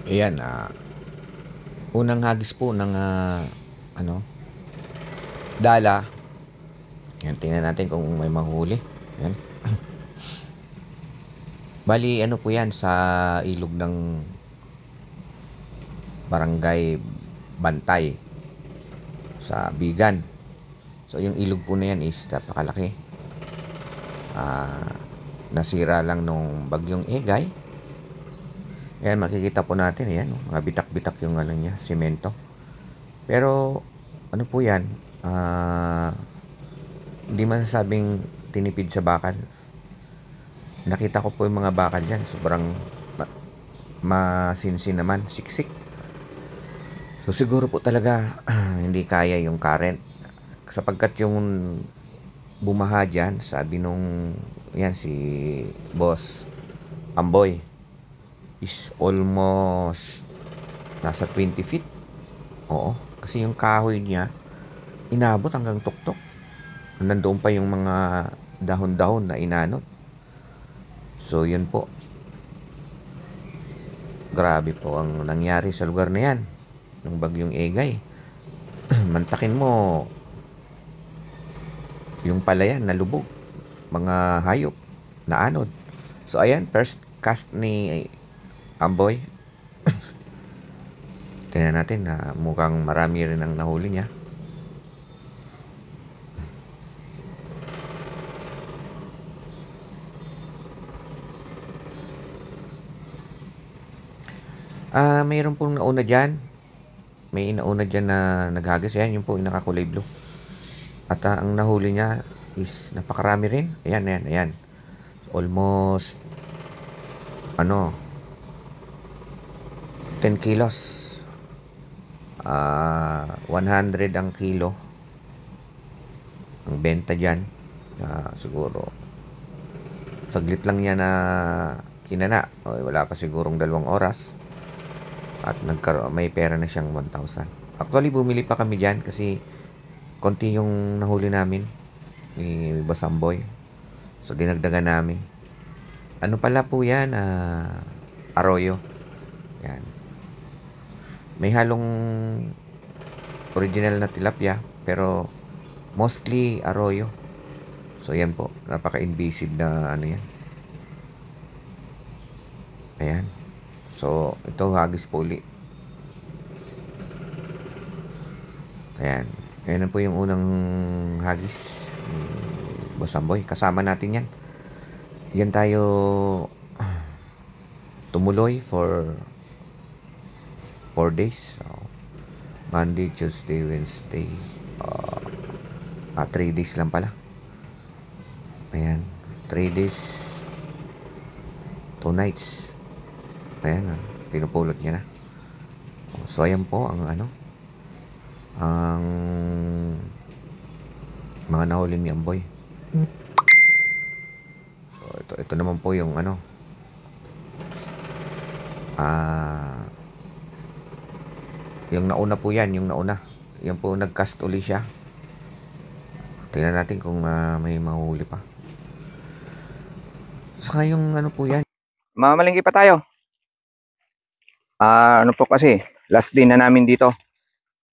Ayan, unang hagis po ng ano, dala. Ayan, tingnan natin kung may mahuli. Ayan. Bali, ano po yan sa ilog ng Barangay Bantay sa Bigan. So, yung ilog po na yan is napakalaki. Nasira lang nung bagyong Egay. Ayan, makikita po natin, ayan, mga bitak-bitak yung ano niya, semento. Pero, ano po yan, hindi masasabing tinipid sa bakal. Nakita ko po yung mga bakal dyan, sobrang masinsin naman, siksik. So siguro po talaga hindi kaya yung current. Sapagkat yung bumaha dyan, sabi nung, yan si Boss Amboy, is almost nasa 20 feet. Oo, kasi yung kahoy niya, inabot hanggang tuktok. Nandoon pa yung mga dahon-dahon na inanot. So yun po, grabe po ang nangyari sa lugar na yan ng bagyong Egay. Mantakin mo yung palayan na lubog, mga hayop na anod. So ayan, first cast ni Amboy. Tingnan natin na mukhang marami rin ang nahuli niya. Mayroon pong nauna dyan. May nauna dyan na naghagis. Ayan, yung po yung nakakulay blue. At ang nahuli niya is napakarami rin. Ayan, ayan, ayan. Almost, 10 kilos. 100 ang kilo. Ang benta dyan. Siguro, saglit lang niya na kinana. Wala pa sigurong 2 oras. At may pera na siyang 1,000. Actually, bumili pa kami dyan kasi konti yung nahuli namin ni Basamboy. So, dinagdagan namin. Ano pala po yan? Arroyo. Yan. May halong original na tilapia, pero mostly arroyo. So, yan po. Napaka-invasive na ano yan. Ayan. So, ito hagis po uli. Ayan. Ayan po yung unang hagis ni Boss Amboy. Kasama natin yan. Yan tayo tumuloy for 4 days. So, Monday, Tuesday, Wednesday. 3 days lang pala. Ayan. 3 days, 2 nights. Ayan. Pinupulot niya na. So, ayan po ang ang mga nahuli ni Amboy. So, ito naman po yung yung nauna po yan, yung nauna. Yan po, nag-cast uli siya. Tingnan natin kung may mahuli pa. Saka yung ano po yan. Mamalingki pa tayo. Ano po kasi, last day na namin dito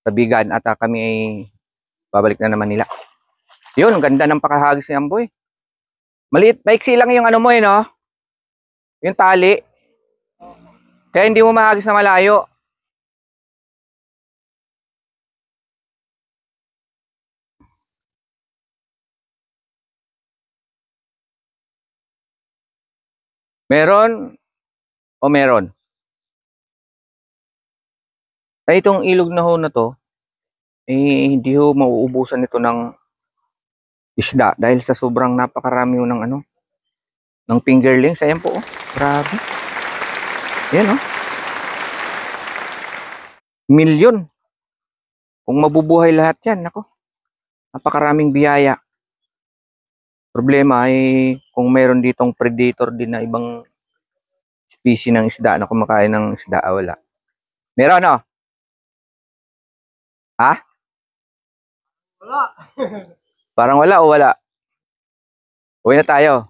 sa Bigan at kami ay babalik na naman nila. Yun, ganda ng pakahagis ni Amboy. Maliit, maiksi lang yung ano mo no? Yung tali. Kaya hindi mo mahagis na malayo. Meron o meron? Ay itong ilog na ho na to, hindi ho mauubusan ito ng isda dahil sa sobrang napakarami ho ng ng fingerlings. Ayan po, oh. Grabe. Ayan, oh. Milyon. Kung mabubuhay lahat yan, nako. Napakaraming biyaya. Problema ay kung meron ditong predator din na ibang species ng isda na kumakain ng isda, wala. Meron, no? Ha? Wala. Parang wala o wala? Uwi na tayo.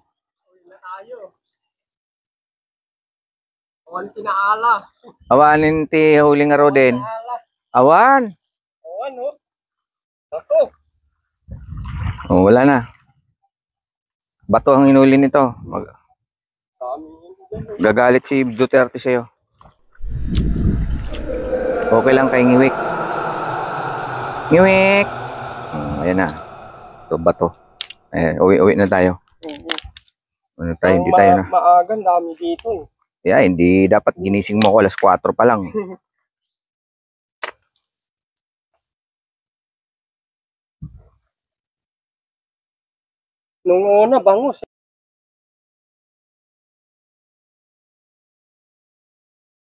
Awan tinaala. Awanin ti huli nga ro din. Tinaala. Awan. Awan, oh. Bato. Oh, wala na. Bato ang inuli nito. Dami yun. Gagalit si Duterte sa'yo. Okay lang kay Ngiwik. Ngiwik! Ayan na. So, bato. Uwi na tayo. Ano tayo, hindi tayo na. Maagan, dami dito eh. Yeah, hindi dapat ginising mo ako 4:00 pa lang. Nung una, bangus.